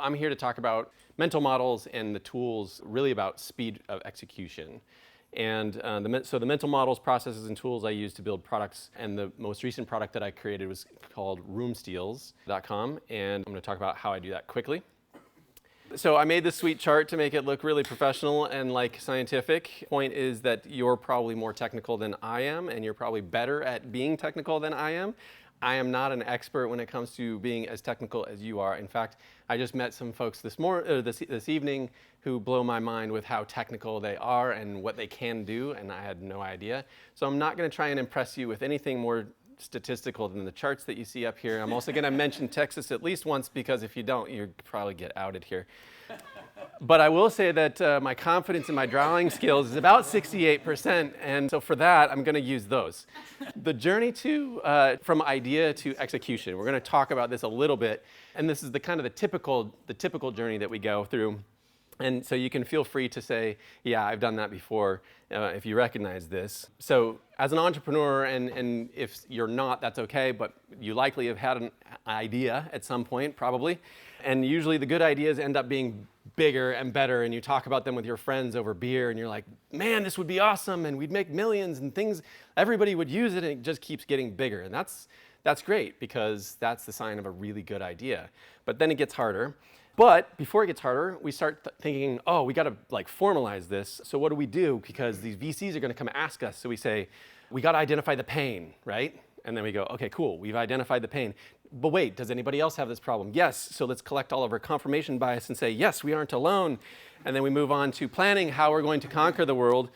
I'm here to talk about mental models and the tools, really about speed of execution. And so the mental models, processes, and tools I use to build products, and the most recent product that I created was called roomsteals.com, and I'm going to talk about how I do that quickly. So I made this sweet chart to make it look really professional and like scientific. Point is that you're probably more technical than I am, and you're probably better at being technical than I am. I am not an expert when it comes to being as technical as you are. In fact, I just met some folks this evening who blow my mind with how technical they are and what they can do, and I had no idea. So I'm not going to try and impress you with anything more statistical than the charts that you see up here. I'm also going to mention Texas at least once, because if you don't, you'll probably get outed here. But I will say that my confidence in my drawing skills is about 68%, and so for that, I'm going to use those. The journey from idea to execution, we're going to talk about this a little bit, and this is the kind of the typical journey that we go through. And so you can feel free to say, yeah, I've done that before, if you recognize this. So as an entrepreneur, and if you're not, that's okay, but you likely have had an idea at some point, probably. And usually the good ideas end up being bigger and better, and you talk about them with your friends over beer, and you're like, man, this would be awesome, and we'd make millions, and things, everybody would use it, and it just keeps getting bigger. And that's great, because that's the sign of a really good idea. But then it gets harder. But before it gets harder, we start thinking, oh, we got to like formalize this. So what do we do? Because these VCs are going to come ask us. So we say, we got to identify the pain, right? And then we go, okay, cool, we've identified the pain. But wait, does anybody else have this problem? Yes, so let's collect all of our confirmation bias and say, yes, we aren't alone. And then we move on to planning how we're going to conquer the world.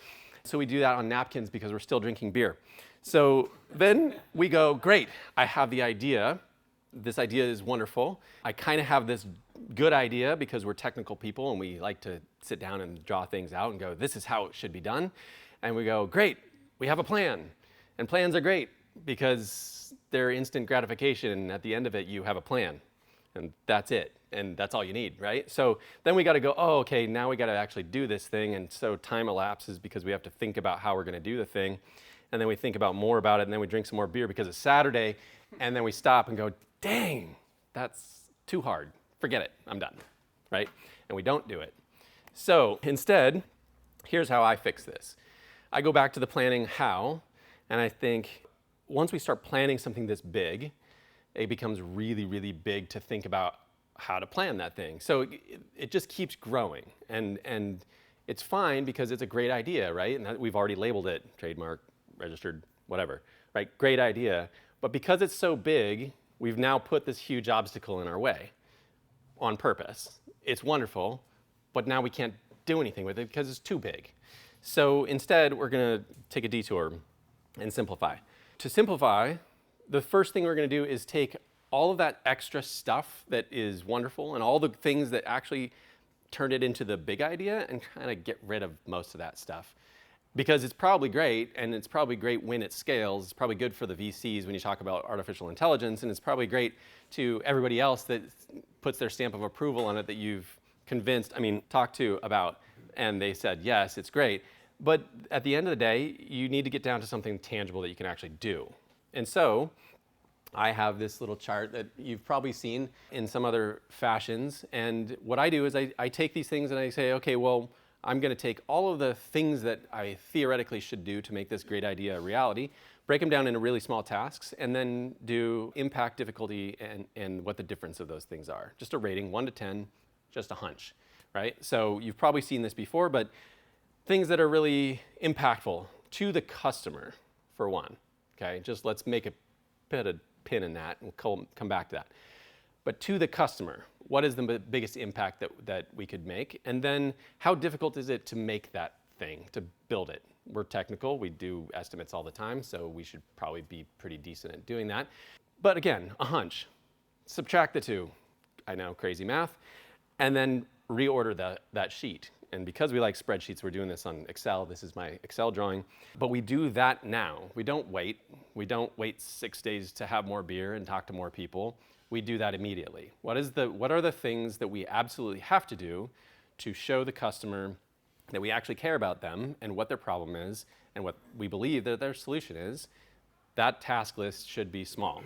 So we do that on napkins because we're still drinking beer. So then we go, great, I have the idea. This idea is wonderful. I kind of have this good idea because we're technical people and we like to sit down and draw things out and go, this is how it should be done. And we go, great, we have a plan. And plans are great because they're instant gratification, and at the end of it, you have a plan. And that's it. And that's all you need, right? So then we got to go, oh, okay, now we got to actually do this thing. And so time elapses because we have to think about how we're going to do the thing. And then we think about more about it, and then we drink some more beer because it's Saturday. And then we stop and go, dang, that's too hard. Forget it, I'm done, right? And we don't do it. So instead, here's how I fix this. I go back to the planning how, and I think once we start planning something this big, it becomes really, really big to think about how to plan that thing. So it just keeps growing, and it's fine because it's a great idea, right? And we've already labeled it, trademark, registered, whatever, right? Great idea. But because it's so big, we've now put this huge obstacle in our way on purpose. It's wonderful, but now we can't do anything with it because it's too big. So instead, we're going to take a detour and simplify. To simplify, the first thing we're going to do is take all of that extra stuff that is wonderful and all the things that actually turn it into the big idea and kind of get rid of most of that stuff. Because it's probably great, and it's probably great when it scales. It's probably good for the VCs when you talk about artificial intelligence, and it's probably great to everybody else that puts their stamp of approval on it that you've talked to about, and they said, yes, it's great. But at the end of the day, you need to get down to something tangible that you can actually do. And so I have this little chart that you've probably seen in some other fashions, and what I do is I take these things and I say, okay, well, I'm going to take all of the things that I theoretically should do to make this great idea a reality, break them down into really small tasks, and then do impact, difficulty, and what the difference of those things are. Just a rating, 1 to 10, just a hunch, right? So you've probably seen this before, but things that are really impactful to the customer, for one, okay? Just let's make a pin in that, and we'll come back to that. But to the customer, what is the biggest impact that we could make? And then how difficult is it to make that thing, to build it? We're technical, we do estimates all the time, so we should probably be pretty decent at doing that. But again, a hunch. Subtract the two. I know, crazy math. And then reorder that sheet. And because we like spreadsheets, we're doing this on Excel. This is my Excel drawing. But we do that now. We don't wait. We don't wait 6 days to have more beer and talk to more people. We do that immediately. What are the things that we absolutely have to do to show the customer that we actually care about them and what their problem is and what we believe that their solution is? That task list should be small.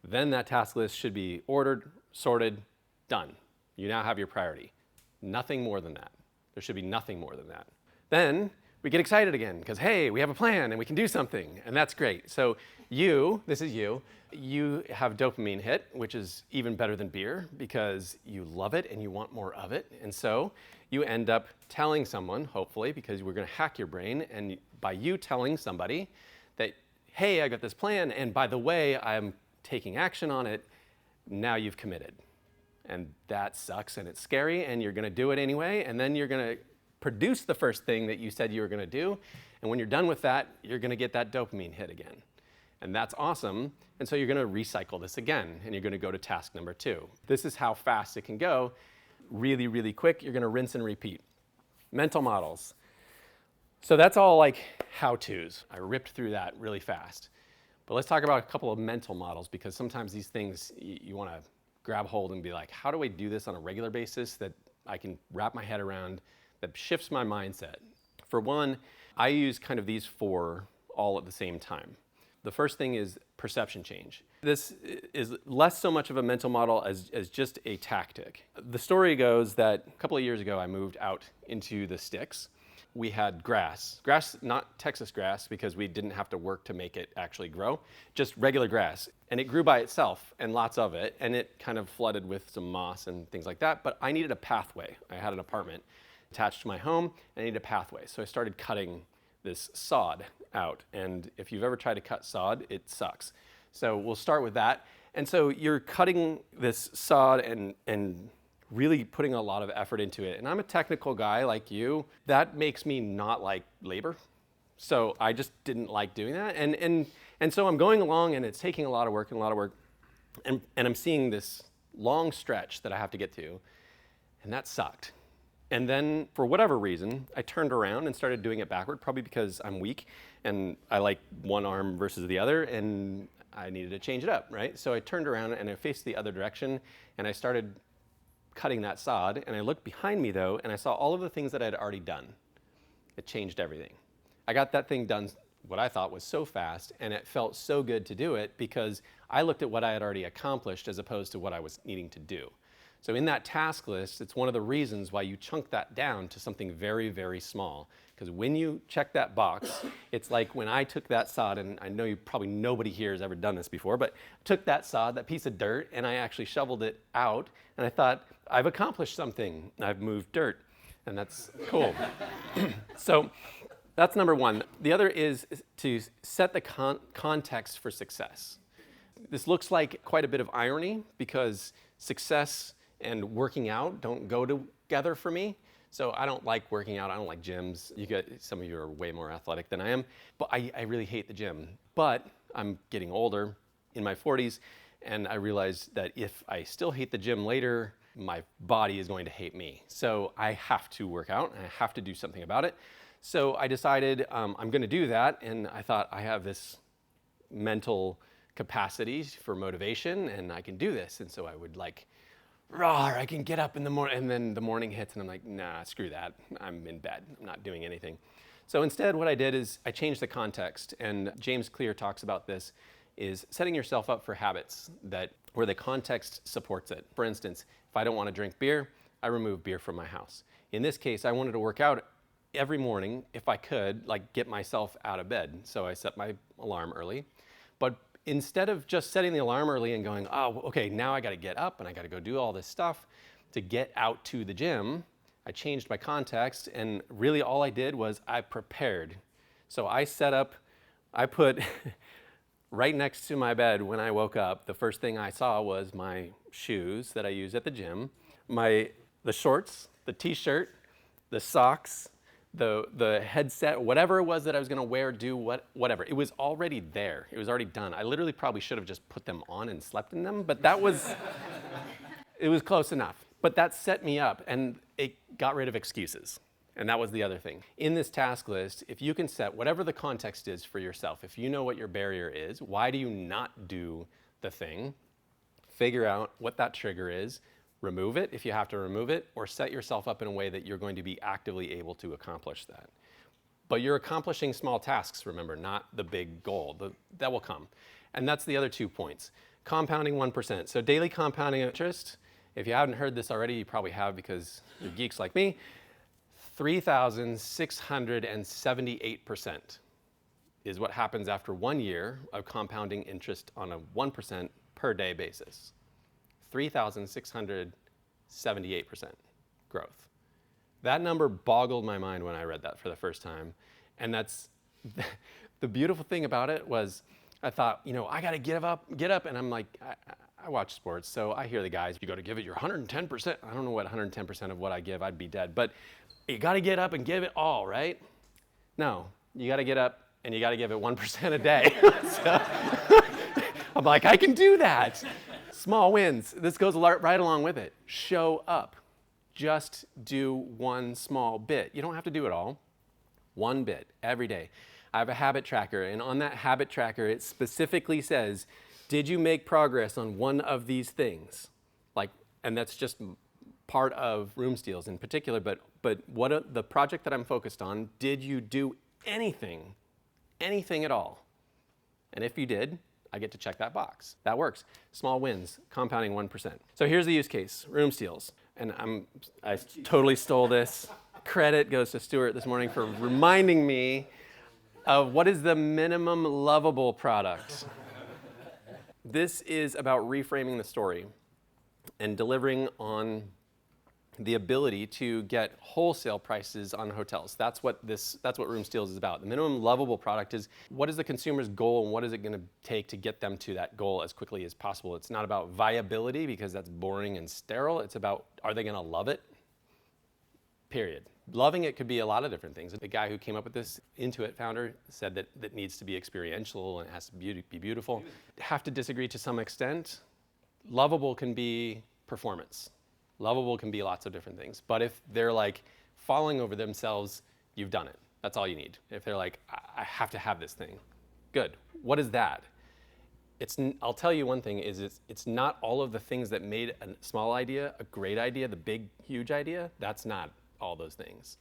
Then that task list should be ordered, sorted, done. You now have your priority. Nothing more than that. There should be nothing more than that. Then we get excited again because, hey, we have a plan and we can do something, and that's great. So this is you have dopamine hit, which is even better than beer because you love it and you want more of it. And so you end up telling someone, hopefully, because we're going to hack your brain, and by you telling somebody that, hey, I got this plan, and by the way, I'm taking action on it, now you've committed. And that sucks and it's scary, and you're going to do it anyway, and then you're going to produce the first thing that you said you were going to do, and when you're done with that, you're going to get that dopamine hit again. And that's awesome, and so you're going to recycle this again, and you're going to go to task number 2. This is how fast it can go. Really, really quick, you're going to rinse and repeat. Mental models. So that's all like how-tos. I ripped through that really fast. But let's talk about a couple of mental models, because sometimes these things you want to grab hold and be like, how do I do this on a regular basis that I can wrap my head around, that shifts my mindset? For one, I use kind of these 4 all at the same time. The first thing is perception change. This is less so much of a mental model as just a tactic. The story goes that a couple of years ago, I moved out into the sticks. We had grass, not Texas grass, because we didn't have to work to make it actually grow, just regular grass. And it grew by itself, and lots of it, and it kind of flooded with some moss and things like that, but I needed a pathway. I had an apartment attached to my home, and I needed a pathway. So I started cutting this sod out, and if you've ever tried to cut sod, it sucks. So we'll start with that. And so you're cutting this sod and really putting a lot of effort into it. And I'm a technical guy like you. That makes me not like labor. So I just didn't like doing that. And so I'm going along, and it's taking a lot of work, and I'm seeing this long stretch that I have to get to, and that sucked. And then, for whatever reason, I turned around and started doing it backward, probably because I'm weak, and I like one arm versus the other, and I needed to change it up, right? So I turned around, and I faced the other direction, and I started cutting that sod, and I looked behind me, though, and I saw all of the things that I had already done. It changed everything. I got that thing done, what I thought was so fast, and it felt so good to do it because I looked at what I had already accomplished as opposed to what I was needing to do. So in that task list, it's one of the reasons why you chunk that down to something very, very small. Because when you check that box, it's like when I took that sod, and I know probably nobody here has ever done this before, but took that sod, that piece of dirt, and I actually shoveled it out, and I thought, I've accomplished something. I've moved dirt, and that's cool. So that's number 1. The other is to set the context for success. This looks like quite a bit of irony, because success and working out don't go together for me. So I don't like working out. I don't like gyms. Some of you are way more athletic than I am, but I really hate the gym. But I'm getting older, in my 40s, and I realized that if I still hate the gym later, my body is going to hate me. So I have to work out, and I have to do something about it. So I decided I'm going to do that, and I thought I have this mental capacity for motivation, and I can do this. And so I would rawr, I can get up in the morning, and then the morning hits, and I'm like, nah, screw that. I'm in bed. I'm not doing anything. So instead, what I did is I changed the context, and James Clear talks about this, is setting yourself up for habits where the context supports it. For instance, if I don't want to drink beer, I remove beer from my house. In this case, I wanted to work out every morning, if I could, get myself out of bed. So I set my alarm early. But instead of just setting the alarm early and going, oh, okay, now I got to get up and I got to go do all this stuff to get out to the gym, I changed my context, and really all I did was I prepared. So I put right next to my bed when I woke up, the first thing I saw was my shoes that I use at the gym, the shorts, the t-shirt, the socks, the headset, whatever it was that I was going to wear, whatever. It was already there. It was already done. I literally probably should have just put them on and slept in them, but it was close enough. But that set me up, and it got rid of excuses. And that was the other thing. In this task list, if you can set whatever the context is for yourself, if you know what your barrier is, why do you not do the thing? Figure out what that trigger is. Remove it if you have to remove it, or set yourself up in a way that you're going to be actively able to accomplish that. But you're accomplishing small tasks, remember, not the big goal. That will come. And that's the other 2 points. Compounding 1%. So daily compounding interest If you haven't heard this already, you probably have because you're geeks like me. 3,678% is what happens after 1 year of compounding interest on a 1% per day basis. 3,678% growth. That number boggled my mind when I read that for the first time. And that's the beautiful thing about it was I thought, I got to get up. And I'm like, I watch sports, so I hear the guys, you got to give it your 110%. I don't know what 110% of what I give, I'd be dead. But you got to get up and give it all, right? No, you got to get up and you got to give it 1% a day. So, I'm like, I can do that. Small wins. This goes right along with it. Show up. Just do one small bit. You don't have to do it all. One bit every day. I have a habit tracker, and on that habit tracker, it specifically says, did you make progress on one of these things? And that's just part of room steals in particular, but what the project that I'm focused on, did you do anything at all? And if you did, I get to check that box. That works. Small wins, compounding 1%. So here's the use case, room steals. And I totally stole this. Credit goes to Stuart this morning for reminding me of what is the minimum lovable product. This is about reframing the story and delivering on the ability to get wholesale prices on hotels. That's what Room Steals is about. The minimum lovable product is what is the consumer's goal and what is it going to take to get them to that goal as quickly as possible. It's not about viability because that's boring and sterile. It's about, are they going to love it? Period. Loving it could be a lot of different things. The guy who came up with this, Intuit founder, said that it needs to be experiential and it has to be beautiful. Have to disagree to some extent. Lovable can be performance. Lovable can be lots of different things. But if they're like falling over themselves, you've done it. That's all you need. If they're like, I have to have this thing. Good. What is that? I'll tell you one thing is it's not all of the things that made a small idea a great idea, the big, huge idea. That's not all those things.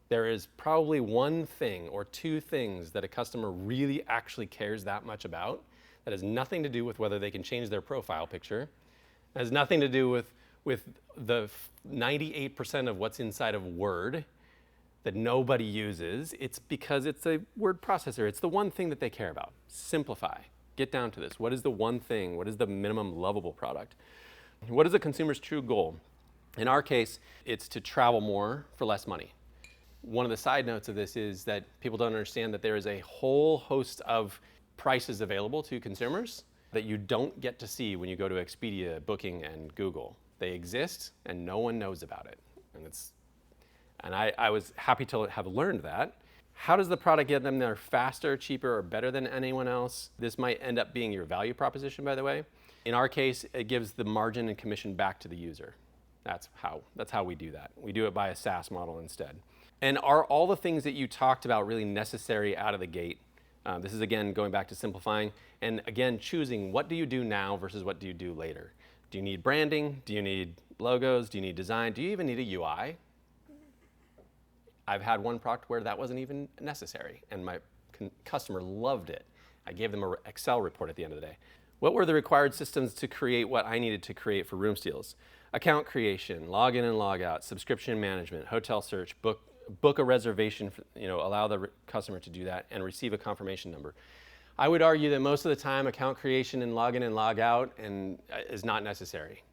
There is probably one thing or two things that a customer really actually cares that much about that has nothing to do with whether they can change their profile picture. It has nothing to do with the 98% of what's inside of Word that nobody uses. It's because it's a word processor. It's the one thing that they care about. Simplify. Get down to this. What is the one thing? What is the minimum lovable product? What is a consumer's true goal? In our case, it's to travel more for less money. One of the side notes of this is that people don't understand that there is a whole host of prices available to consumers that you don't get to see when you go to Expedia, Booking, and Google. They exist, and no one knows about it. And I was happy to have learned that. How does the product get them there faster, cheaper, or better than anyone else? This might end up being your value proposition, by the way. In our case, it gives the margin and commission back to the user. That's how we do that. We do it by a SaaS model instead. And are all the things that you talked about really necessary out of the gate? This is, again, going back to simplifying. And again, choosing what do you do now versus what do you do later? Do you need branding? Do you need logos? Do you need design? Do you even need a UI? I've had one product where that wasn't even necessary, and my customer loved it. I gave them an Excel report at the end of the day. What were the required systems to create what I needed to create for room steals? Account creation, login and log out, subscription management, hotel search, book a reservation, allow the customer to do that, and receive a confirmation number. I would argue that most of the time, account creation and login and log out is not necessary.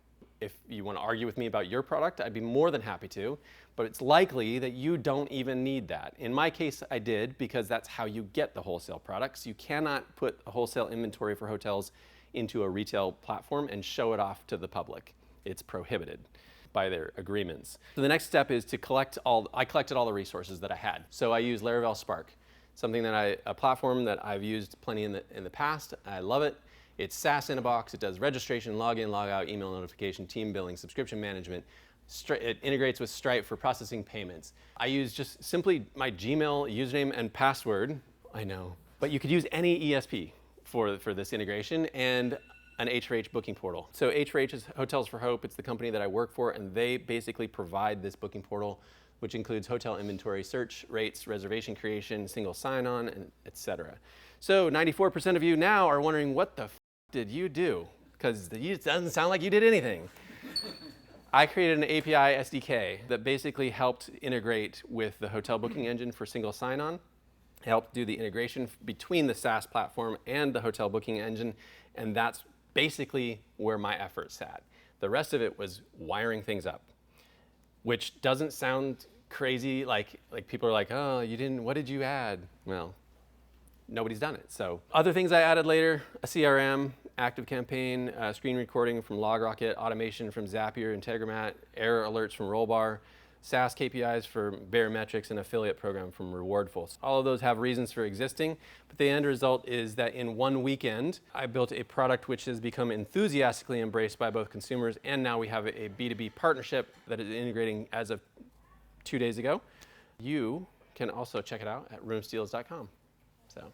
If you want to argue with me about your product, I'd be more than happy to, but it's likely that you don't even need that. In my case, I did, because that's how you get the wholesale products. You cannot put a wholesale inventory for hotels into a retail platform and show it off to the public. It's prohibited by their agreements. So the next step is to I collected all the resources that I had. So I used Laravel Spark, a platform that I've used plenty in the past. I love it. It's SaaS in a box. It does registration, login, logout, email notification, team billing, subscription management. It integrates with Stripe for processing payments. I use just simply my Gmail username and password. I know, but you could use any ESP for this integration, and an H4H booking portal. So H4H is Hotels4Hope. It's the company that I work for, and they basically provide this booking portal, which includes hotel inventory search, rates, reservation creation, single sign-on, and et cetera. So 94% of you now are wondering, what the did you do? Because it doesn't sound like you did anything. I created an API SDK that basically helped integrate with the hotel booking engine for single sign-on, helped do the integration between the SaaS platform and the hotel booking engine, and that's basically where my effort sat. The rest of it was wiring things up, which doesn't sound crazy. Like people are like, oh, what did you add? Well, nobody's done it. So other things I added later, a CRM, ActiveCampaign, screen recording from LogRocket, automation from Zapier, Integromat, error alerts from Rollbar, SaaS KPIs for Barometrics, and affiliate program from Rewardful. All of those have reasons for existing, but the end result is that in one weekend, I built a product which has become enthusiastically embraced by both consumers, and now we have a B2B partnership that is integrating as of 2 days ago. You can also check it out at roomsteals.com. So.